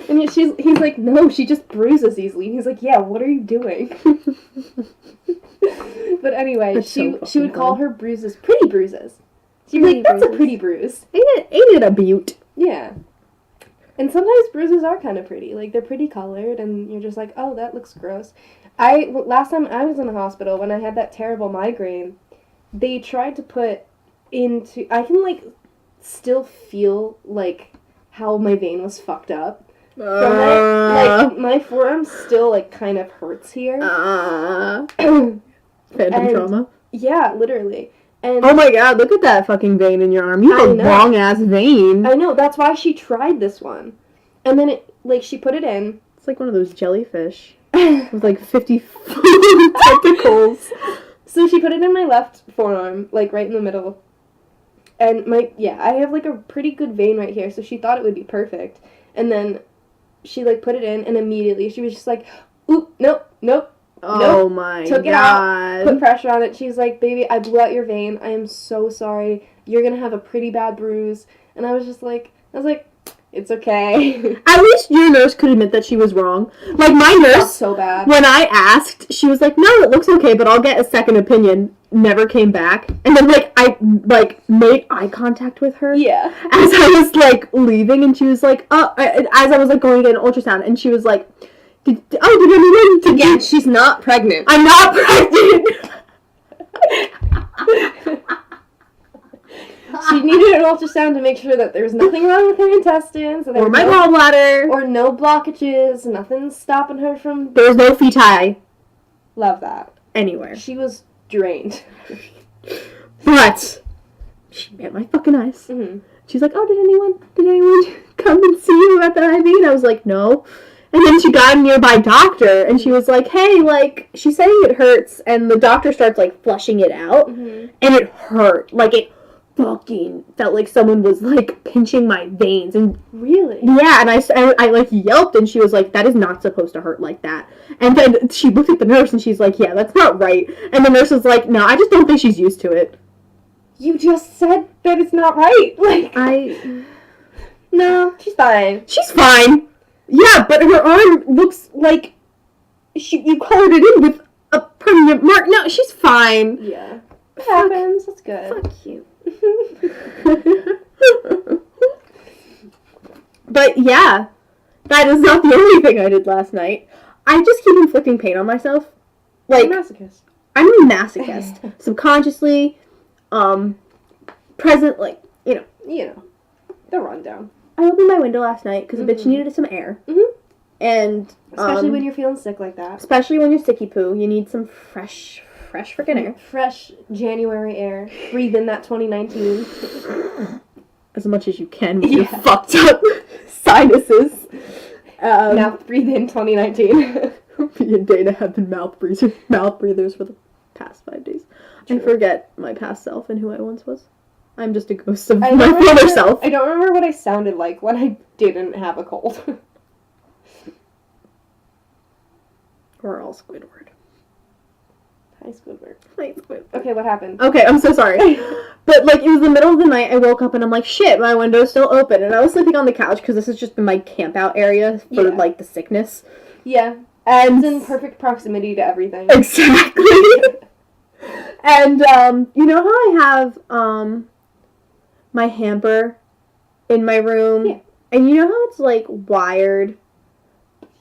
And he's like, no, she just bruises easily. And he's like, yeah, what are you doing? But anyway, she would call her bruises pretty bruises. She'd be like, that's a pretty bruise. Ain't it a beaut? Yeah. And sometimes bruises are kind of pretty. Like, they're pretty colored, and you're just like, oh, that looks gross. Last time I was in the hospital, when I had that terrible migraine, they tried to put into... I can, like, still feel, like, how my vein was fucked up. From it. Like, my forearm still, like, kind of hurts here. Phantom trauma? Yeah, literally. And oh my god, look at that fucking vein in your arm. You have a long-ass vein. I know, that's why she tried this one. And then, she put it in. It's like one of those jellyfish. With, like, 50 tentacles. So she put it in my left forearm, like, right in the middle. And I have, like, a pretty good vein right here, so she thought it would be perfect. And then she, like, put it in, and immediately she was just like, oop, nope. Oh my god. Took it out, put pressure on it. She's like, baby, I blew out your vein. I am so sorry. You're gonna have a pretty bad bruise. And I was like, it's okay. At least your nurse could admit that she was wrong. Like, my nurse, so bad. When I asked, she was like, no, it looks okay, but I'll get a second opinion. Never came back. And then, like, I, like, made eye contact with her. Yeah. As I was, like, leaving, and she was like, as I was, like, going to get an ultrasound, and she was like, did anyone... Again, she's not pregnant. I'm not pregnant! She needed an ultrasound to make sure that there's nothing wrong with her intestines. Or my gallbladder. Or no blockages. Nothing's stopping her from... There's no feti. Love that. Anywhere. She was drained. But she met my fucking eyes. Mm-hmm. She's like, oh, did anyone come and see you at the IV? And I was like, no. And then she got a nearby doctor, and she was like, hey, like, she's saying it hurts, and the doctor starts, like, flushing it out, and it hurt. Like, it fucking felt like someone was, like, pinching my veins. And really? Yeah, and I like, yelped, and she was like, that is not supposed to hurt like that. And then she looked at the nurse, and she's like, yeah, that's not right. And the nurse was like, no, I just don't think she's used to it. You just said that it's not right. Like, no, she's fine. She's fine. Yeah, but her arm looks like you colored it in with a permanent mark. No, she's fine. Yeah. It happens. That's good. Fuck you. But yeah, that is not the only thing I did last night. I just keep inflicting pain on myself. Like, I'm a masochist. I'm a masochist. Subconsciously, present, like, you know. the rundown. I opened my window last night because the bitch Mhm. needed some air. Mhm. And Especially when you're feeling sick like that. especially when you're sticky poo, you need some fresh freaking air. Fresh January air. Breathe in that 2019. As much as you can with your fucked up sinuses. Mouth breathe in 2019. Me and Dana have been mouth breathers for the past 5 days. True. I forget my past self and who I once was. I'm just a ghost of my former self. I don't remember what I sounded like when I didn't have a cold. We're all Squidward. Hi, Squidward. Hi, Squidward. Okay, what happened? Okay, I'm so sorry. But, like, it was the middle of the night, I woke up and I'm like, shit, my window's still open. And I was sleeping on the couch because this has just been my camp out area for, like, the sickness. Yeah. And it's in perfect proximity to everything. Exactly. And, you know how I have, my hamper in my room? Yeah. And you know how it's, like, wired?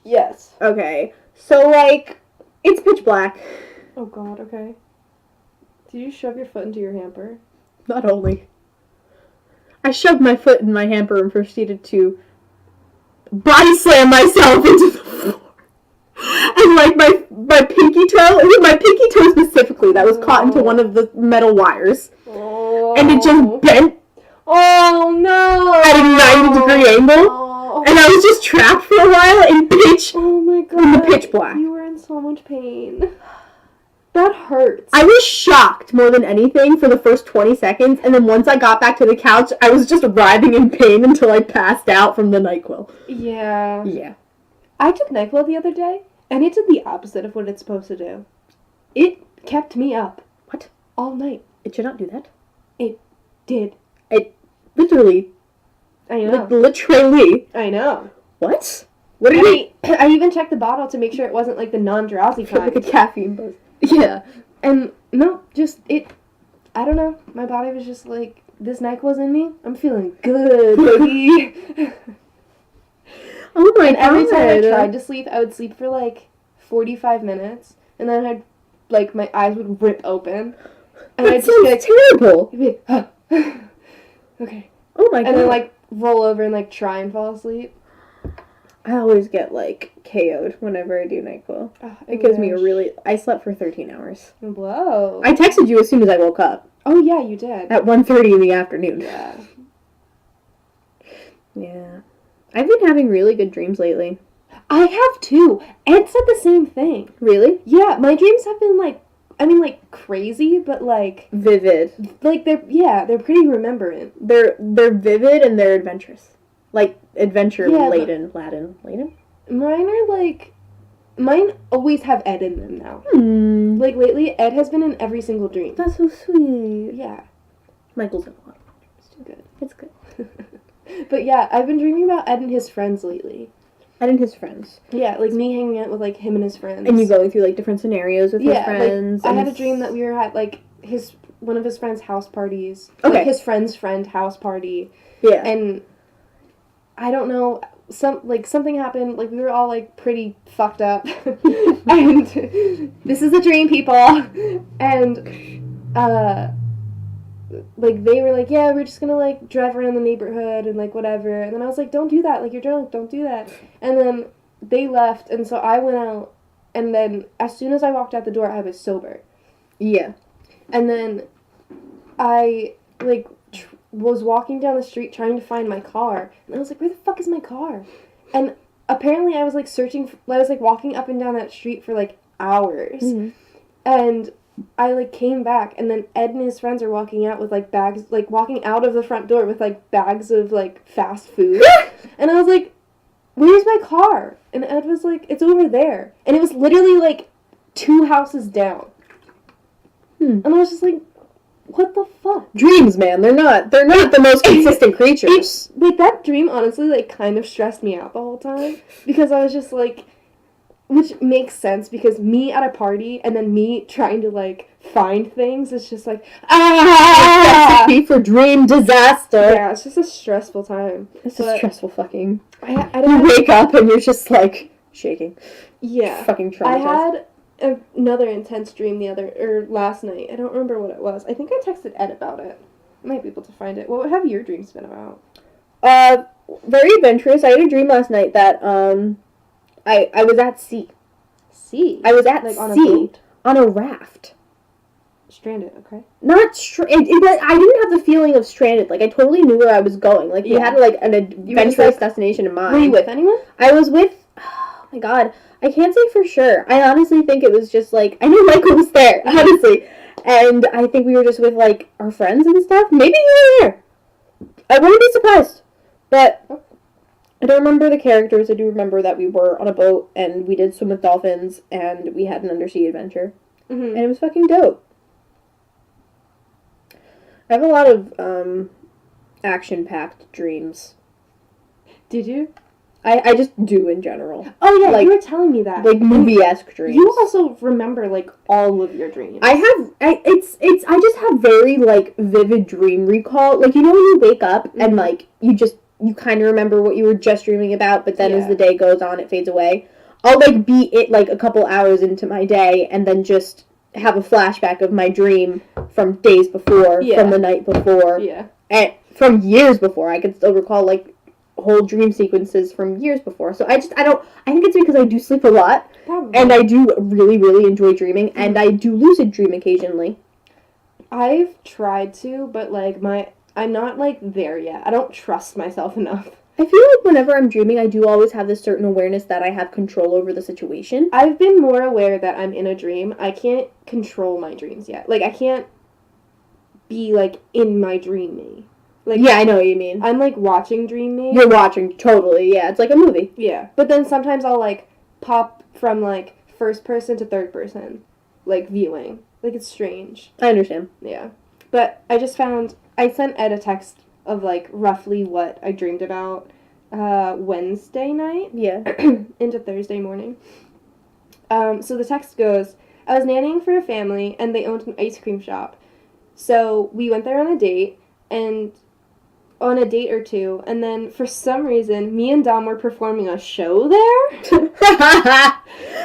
Yes. Okay. So, like, it's pitch black. Oh, God, okay. Did you shove your foot into your hamper? Not only. I shoved my foot in my hamper and proceeded to body slam myself into the floor. And, like, my pinky toe, it was my pinky toe specifically that was caught into one of the metal wires. Oh. And it just bent. Oh, no. At a 90-degree angle. Oh. And I was just trapped for a while in pitch. Oh, my God. In the pitch black. You were in so much pain. That hurts. I was shocked more than anything for the first 20 seconds, and then once I got back to the couch, I was just writhing in pain until I passed out from the NyQuil. Yeah. Yeah. I took NyQuil the other day, and it did the opposite of what it's supposed to do. It kept me up. What? All night. It should not do that. It did. It literally. I know. Like, literally. I know. What? What did you... I even checked the bottle to make sure it wasn't like the non-drowsy kind. Like a caffeine buzz. Yeah. And no, just it. I don't know. My body was just like, this NyQuil's in me. I'm feeling good, baby. Oh my God. And every time I tried to sleep, I would sleep for like 45 minutes, and then I'd like my eyes would rip open, and I'd just be like, terrible. I'd be like, huh. Okay. Oh my God. And then like roll over and like try and fall asleep. I always get, like, KO'd whenever I do NyQuil. Oh, it gives me a really... I slept for 13 hours. Whoa. I texted you as soon as I woke up. Oh, yeah, you did. At 1:30 in the afternoon. Yeah. Yeah. I've been having really good dreams lately. I have, too. Ed said the same thing. Really? Yeah, my dreams have been, like, I mean, like, crazy, but, like... Vivid. Like, they're pretty remembrant. They're vivid and they're adventurous. Like, adventure-laden. Laden? Mine are, like... Mine always have Ed in them now. Like, lately, Ed has been in every single dream. That's so sweet. Yeah. Michael's in a lot of dreams, too. Good. It's good. But, yeah, I've been dreaming about Ed and his friends lately. Ed and his friends. Yeah, like, me hanging out with, like, him and his friends. And you going through, like, different scenarios with his friends. Like, I had a dream that we were at, like, one of his friends' house parties. Okay. Like, his friend's friend house party. Yeah. And... I don't know, something happened, like, we were all, like, pretty fucked up, and this is a dream, people, and, like, they were like, yeah, we're just gonna, like, drive around the neighborhood, and, like, whatever, and then I was like, don't do that, like, you're drunk, don't do that, and then they left, and so I went out, and then, as soon as I walked out the door, I was sober. Yeah. And then, I, like, was walking down the street trying to find my car, and I was like, where the fuck is my car? And apparently I was like I was like walking up and down that street for like hours, and I like came back, and then Ed and his friends are walking out with like bags, like walking out of the front door with like bags of like fast food, and I was like, where's my car? And Ed was like, it's over there, and it was literally like 2 houses down, and I was just like, what the fuck? Dreams, man. They're not the most consistent creatures. Like, that dream, honestly, like, kind of stressed me out the whole time. Because I was just, like... Which makes sense, because me at a party, and then me trying to, like, find things, is just like... Ah! Recipe for dream disaster. Yeah, it's just a stressful time. It's a stressful fucking... I don't you wake up, and you're just, like, shaking. Yeah. Fucking traumatized. I had another intense dream last night. I don't remember what it was. I think I texted Ed about it. I might be able to find it. What have your dreams been about? Very adventurous. I had a dream last night that, I was at sea. Sea? I was at like, sea. on a boat? On a raft. Stranded, okay. Not stranded. I didn't have the feeling of stranded. Like, I totally knew where I was going. Like, we had, like, an adventurous destination in mind. Were you with anyone? I was with... Oh, my God. I can't say for sure. I honestly think it was just, like... I knew Michael was there, honestly. And I think we were just with, like, our friends and stuff. Maybe you were there. I wouldn't be surprised. But... I don't remember the characters. I do remember that we were on a boat, and we did swim with dolphins, and we had an undersea adventure. Mm-hmm. And it was fucking dope. I have a lot of action-packed dreams. Did you? I just do in general. Oh yeah, like, you were telling me that. Like movie-esque dreams. You also remember like all of your dreams. I just have very like vivid dream recall. Like, you know when you wake up and like you kind of remember what you were just dreaming about, but then as the day goes on it fades away. I'll like be it like a couple hours into my day and then just have a flashback of my dream from days before, from the night before, and from years before. I can still recall like whole dream sequences from years before. So I think it's because I do sleep a lot. Probably. And I do really, really enjoy dreaming, and I do lucid dream occasionally. I've tried to, but like I'm not like there yet. I don't trust myself enough. I feel like whenever I'm dreaming, I do always have this certain awareness that I have control over the situation. I've been more aware that I'm in a dream. I can't control my dreams yet. Like, I can't be, like, in my dream me. Like, yeah, I know what you mean. I'm, like, watching dream me. You're watching, totally, yeah. It's like a movie. Yeah. But then sometimes I'll, like, pop from, like, first person to third person, like, viewing. Like, it's strange. I understand. Yeah. But I just found... I sent Ed a text of, like, roughly what I dreamed about Wednesday night. Yeah. Into Thursday morning. So the text goes, I was nannying for a family, and they owned an ice cream shop. So we went there on a date, or two, and then for some reason, me and Dom were performing a show there.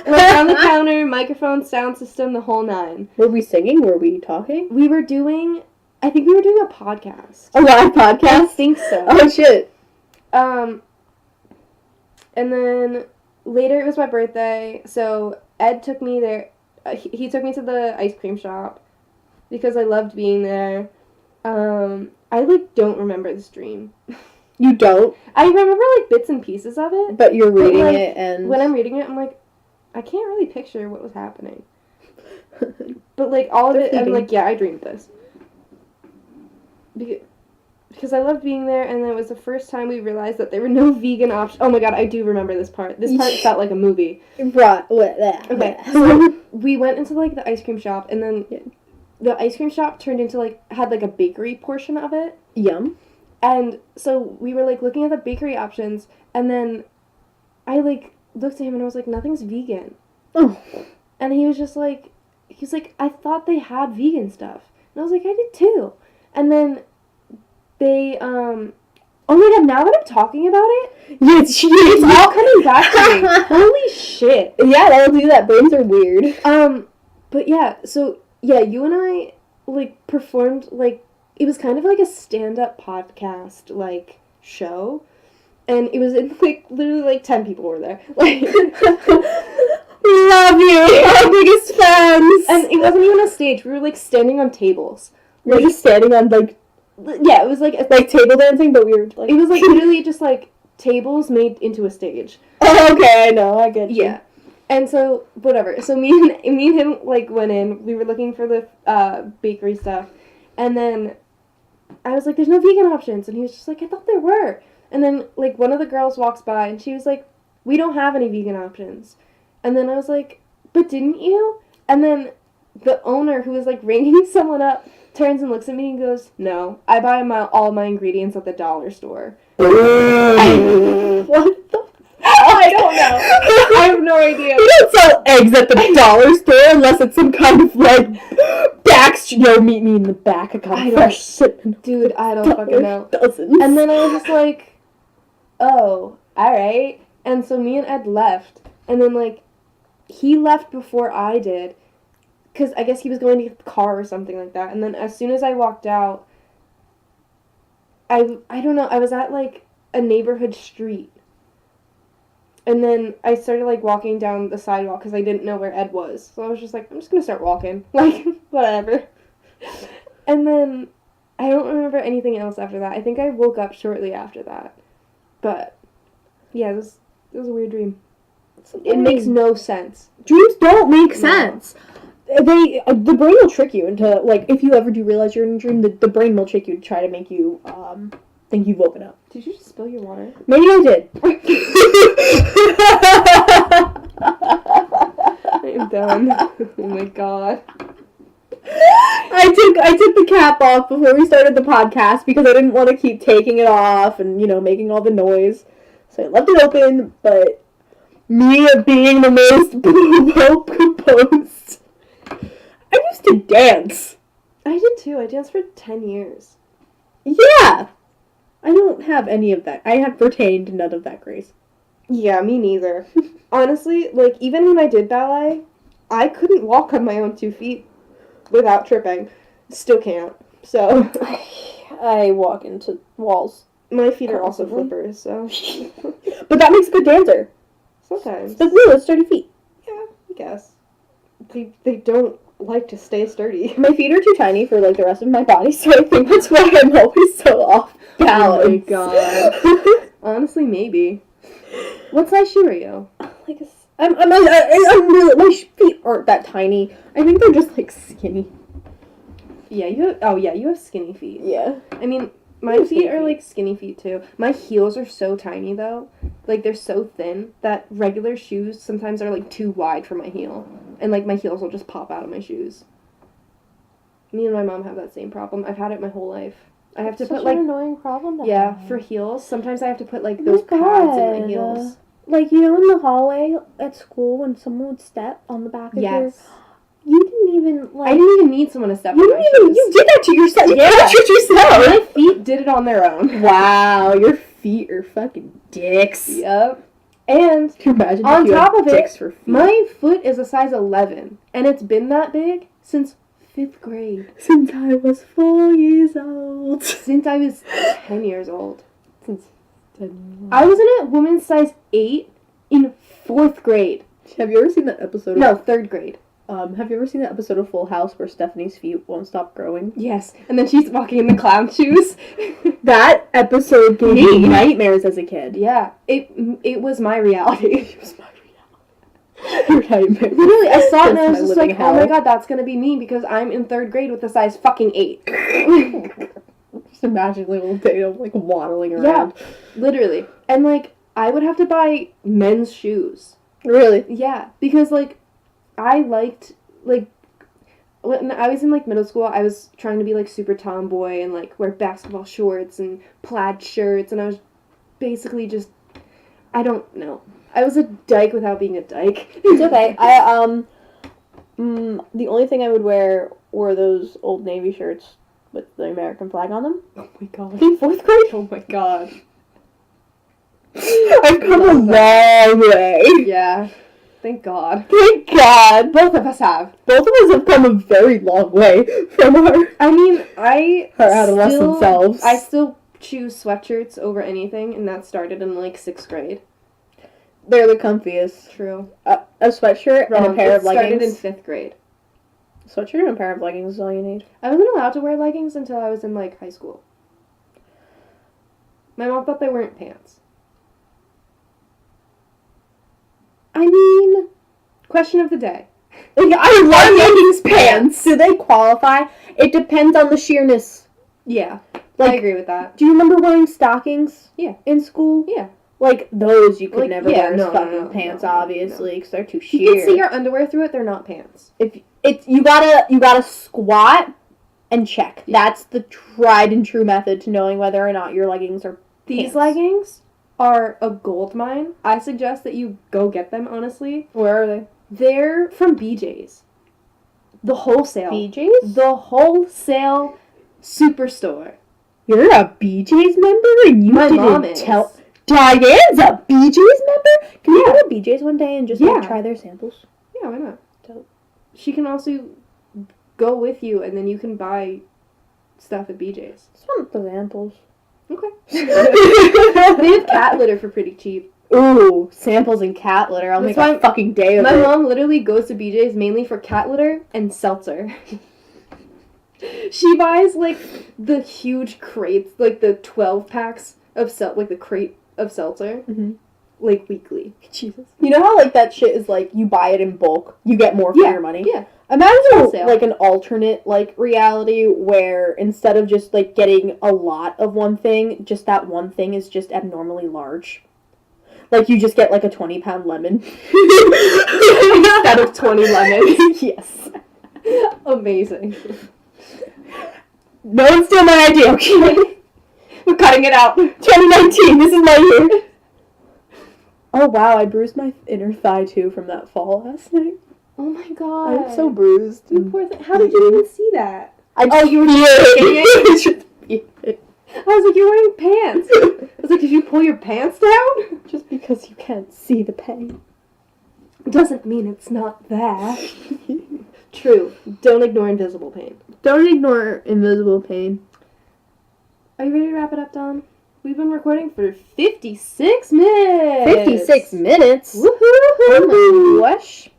Like, on the counter, microphone, sound system, the whole nine. Were we singing? Were we talking? I think we were doing a podcast. A live podcast? I think so. Oh, shit. And then later it was my birthday, so Ed took me there. He took me to the ice cream shop because I loved being there. I, like, don't remember this dream. You don't? I remember, like, bits and pieces of it. But you're reading it, and... When I'm reading it, I'm like, I can't really picture what was happening. But, like, all of it, I'm like, yeah, I dreamed this. Because I loved being there, and it was the first time we realized that there were no vegan options. Oh my god, I do remember this part. This part felt like a movie. Right. Okay, so we went into, like, the ice cream shop, and then the ice cream shop turned into, like, had, like, a bakery portion of it. Yum. And so we were, like, looking at the bakery options, and then I, like, looked at him, and I was like, nothing's vegan. Oh. And he was just like, I thought they had vegan stuff. And I was like, I did too. And then they, oh my god, now that I'm talking about it, it's all coming back to me. Holy shit. Yeah, that'll do that. Brains are weird. But yeah, so, yeah, you and I, like, performed, like, it was kind of like a stand-up podcast, like, show. And it was in, like, literally, like, 10 people were there. Like, we love you! Our biggest fans! And it wasn't even a stage. We were, like, standing on tables. We were just standing on, like... Yeah, it was, like... Like, table dancing, but we were, like... It was, like, literally just, like, tables made into a stage. Oh, okay, I know. I get you. Yeah. And so, whatever. So me and him, like, went in. We were looking for the bakery stuff. And then I was like, there's no vegan options. And he was just like, I thought there were. And then, like, one of the girls walks by, and she was like, we don't have any vegan options. And then I was like, but didn't you? And then the owner, who was, like, ringing someone up, turns and looks at me and goes, no, I buy all my ingredients at the dollar store. What the I don't know. I have no idea. You don't sell eggs at the dollar store unless it's some kind of, like, meet me in the back. I got fresh cinnamon. Dude, I don't fucking know. Dozens. And then I was just like, oh, alright. And so me and Ed left. And then, like, he left before I did. Because I guess he was going to get the car or something like that. And then as soon as I walked out, I don't know, I was at, like, a neighborhood street. And then I started, like, walking down the sidewalk because I didn't know where Ed was. So I was just like, I'm just gonna start walking. Like, whatever. And then I don't remember anything else after that. I think I woke up shortly after that. But, yeah, it was a weird dream. It makes no sense. Dreams don't make sense. The brain will trick you into, like, if you ever do realize you're in a dream, the brain will trick you to try to make you think you've woken up. Did you just spill your water? Maybe I did. I'm done. Oh my god. I took the cap off before we started the podcast because I didn't want to keep taking it off and, making all the noise. So I left it open, but me being the most well composed, I used to dance. I did too. I danced for 10 years. Yeah. I don't have any of that. I have retained none of that grace. Yeah, me neither. Honestly, like, even when I did ballet, I couldn't walk on my own 2 feet without tripping. Still can't. So. I walk into walls. My feet are also flippers, so. But that makes a good dancer. Sometimes. That's real, it's sturdy feet. Yeah, I guess. They don't like to stay sturdy. My feet are too tiny for, like, the rest of my body, so I think that's why I'm always so off balance. Oh my god. Honestly, maybe. What size shoe are you? Like I'm really, my feet aren't that tiny. I think they're just, like, skinny. Yeah, you have skinny feet. Yeah. I mean, my feet are, like, skinny feet, too. My heels are so tiny, though. Like, they're so thin that regular shoes sometimes are, like, too wide for my heel. And, like, my heels will just pop out of my shoes. Me and my mom have that same problem. I've had it my whole life. I have to put, like... an annoying problem to Yeah, have. for heels. Sometimes I have to put, like, those pads in my heels. Like, in the hallway at school when someone would step on the back of your... You didn't even, like... I didn't even need someone to step on my shoes. You did that to yourself. Yeah. You did that to yourself. My feet did it on their own. Wow, your feet are fucking dicks. Yep. And Can you imagine on if you top had of dicks it, for feet? my foot is a size 11. And it's been that big since 5th grade. Since I was 4 years old. Since I was 10 years old. Since 10 years old. I was in a woman's size 8 in 4th grade. Have you ever seen that episode? No, 3rd grade. Have you ever seen that episode of Full House where Stephanie's feet won't stop growing? Yes. And then she's walking in the clown shoes. That episode gave me nightmares as a kid. Yeah. It was my reality. It was my reality. Your nightmare. Literally, I saw it and I was That's just my like, living oh my hell. god, that's gonna be me because I'm in 3rd grade with a size fucking 8. Just imagine little Dana, like, waddling around. Yeah, literally. And, like, I would have to buy men's shoes. Really? Yeah, because, like, I liked, like, when I was in, like, middle school, I was trying to be, like, super tomboy and, like, wear basketball shorts and plaid shirts, and I was basically just, I don't know. I was a dyke without being a dyke. It's okay. The only thing I would wear were those Old Navy shirts with the American flag on them. Oh my god. In 4th grade? Oh my god. I've come a long way. Yeah. Thank God. Thank God. Both of us have. Both of us have come a very long way from our adolescent selves. I still choose sweatshirts over anything, and that started in, like, 6th grade. They're the comfiest. True. A sweatshirt and a pair of leggings. It started in 5th grade. Sweatshirt and a pair of leggings is all you need. I wasn't allowed to wear leggings until I was in, like, high school. My mom thought they weren't pants. I mean... Question of the day. I love leggings pants. Do they qualify? It depends on the sheerness. Yeah. Like, I agree with that. Do you remember wearing stockings? Yeah. In school? Yeah. Like, those you could never wear as no, fucking pants, obviously, because they're too sheer. You can see your underwear through it, they're not pants. You gotta squat and check. Yeah. That's the tried and true method to knowing whether or not your leggings are These pants. leggings are a gold mine. I suggest that you go get them, honestly. Where are they? They're from BJ's. The wholesale. BJ's? The wholesale superstore. You're a BJ's member and you mom didn't is. tell... Diane's a BJ's member? Can you go to BJ's one day and just like, try their samples? Yeah, why not? Dope. She can also go with you and then you can buy stuff at BJ's. Just want the samples. Okay. They have cat litter for pretty cheap. Ooh, samples and cat litter. I'll That's make a why fucking day of My it. mom literally goes to BJ's mainly for cat litter and seltzer. She buys, like, the huge crates, like, the 12 packs of the crate of seltzer, like, weekly. Jesus. You know how, like, that shit is, like, you buy it in bulk, you get more for your money? Yeah. Imagine, Wholesale. like, an alternate, like, reality where instead of just, like, getting a lot of one thing, just that one thing is just abnormally large. Like, you just get, like, a 20-pound lemon. Instead of 20 lemons. Yes. Amazing. No one steal my idea, okay? We're cutting it out. 2019, this is my year. Oh, wow, I bruised my inner thigh, too, from that fall last night. Oh my god. I'm so bruised. You poor thing. How did you even see that? You were just it. I was like, you're wearing pants. I was like, did you pull your pants down? Just because you can't see the pain. Doesn't mean it's not there. True. Don't ignore invisible pain. Don't ignore invisible pain. Are you ready to wrap it up, Dawn? We've been recording for 56 minutes. 56 minutes? Woohoo! Oh my gosh.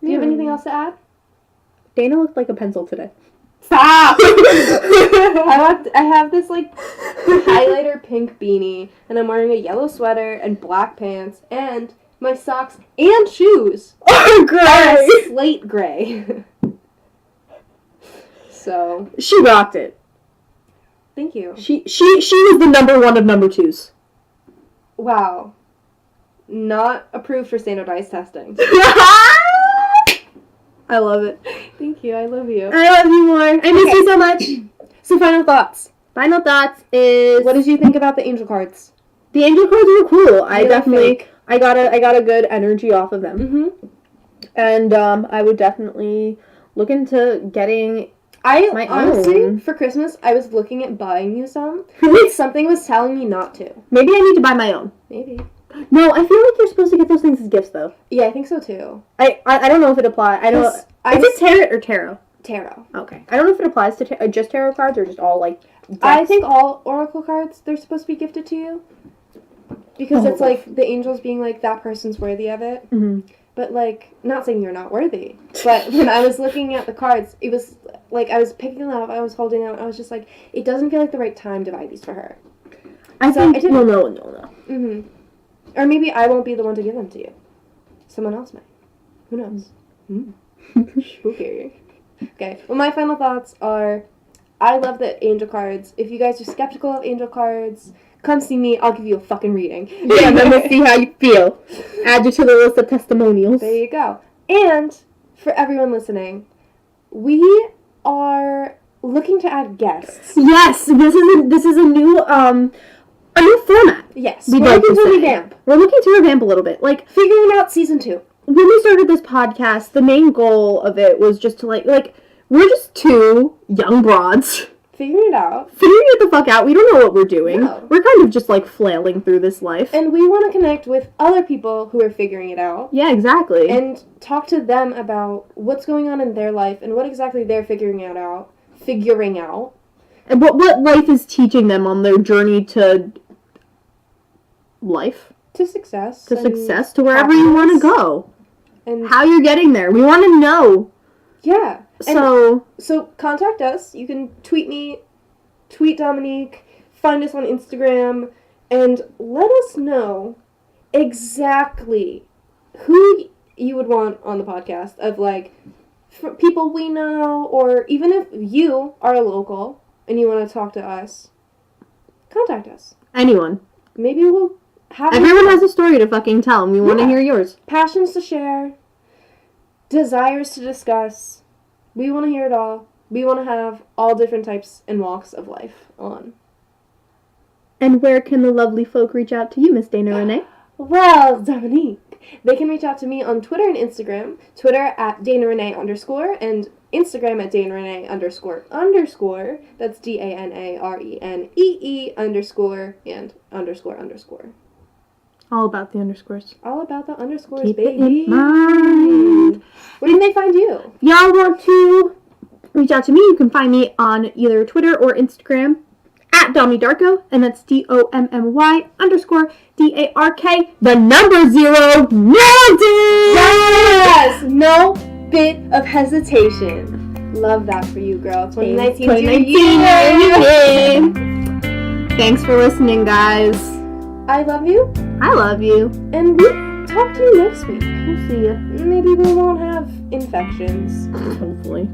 Do you have anything else to add? Dana looked like a pencil today. Stop! I have this, like, highlighter pink beanie, and I'm wearing a yellow sweater and black pants, and my socks and shoes Oh, great! are slate gray. So, She rocked it. thank you. She was the number one of number twos. Wow. Not approved for standardized testing. I love it. Thank you. I love you. I love you more. I miss you so much. So, final thoughts. Final thoughts is What did you think about the angel cards? the angel cards were cool. I They're definitely fake. I got a good energy off of them. Mm-hmm. And I would definitely look into getting my Honestly, own. for Christmas, I was looking at buying you some, but something was telling me not to. Maybe I need to buy my own. Maybe. No, I feel like you're supposed to get those things as gifts though. Yeah, I think so too. I don't know if it applies. I don't. Is it tarot or tarot? Tarot. Okay. I don't know if it applies to just tarot cards or just all like. Decks. I think all oracle cards, they're supposed to be gifted to you. Because it's like the angels being like, that person's worthy of it. Mm-hmm. But, like, not saying you're not worthy. But when I was looking at the cards, it was like I was picking them up, I was holding them, I was just like, it doesn't feel like the right time to buy these for her. I So think I didn't- you'll know. Mm-hmm. Or maybe I won't be the one to give them to you. Someone else might. Who knows? Spooky. Okay. Well, my final thoughts are, I love the angel cards. If you guys are skeptical of angel cards, come see me. I'll give you a fucking reading. Yeah, and then we'll see how you feel. Add you to the list of testimonials. There you go. And for everyone listening, we are looking to add guests. Yes, this is a new format. Yes. We'd We're like looking to to say. revamp. We're looking to revamp a little bit. Like Figuring out season 2. when we started this podcast, the main goal of it was just to like we're just two young broads Figuring it out. figuring it the fuck out. We don't know what we're doing. No. We're kind of just like flailing through this life. And we want to connect with other people who are figuring it out. Yeah, exactly. And talk to them about what's going on in their life and what exactly they're figuring out. And what life is teaching them on their journey to life, To success. to and success, to wherever you want to happiness. go. And How you're getting there. We want to know. yeah. So Contact us. You can tweet me, tweet Dominique, find us on Instagram, and let us know exactly who you would want on the podcast of, like, people we know, or even if you are a local and you want to talk to us, contact us. anyone. Maybe we'll have Everyone has a story to fucking tell, and we want to Yeah. hear yours. passions to share, desires to discuss. We want to hear it all. We want to have all different types and walks of life on. And where can the lovely folk reach out to you, Miss Dana Renee? Well, Dominique, they can reach out to me on Twitter and Instagram. Twitter at DanaRenee_, and Instagram at DanaRenee__. That's DANARENEE_ and ___. All about the underscores. All about the underscores, Keep it baby. in mind. Where can they find you? Y'all want to reach out to me? You can find me on either Twitter or Instagram at Dommy Darko, and that's DOMMY_DARK, the number 0. Nailed it! Yes! No bit of hesitation. Love that for you, girl. 2019 Thanks for listening, guys. I love you. I love you. And we'll talk to you next week. We'll see ya. Maybe we won't have infections. Hopefully.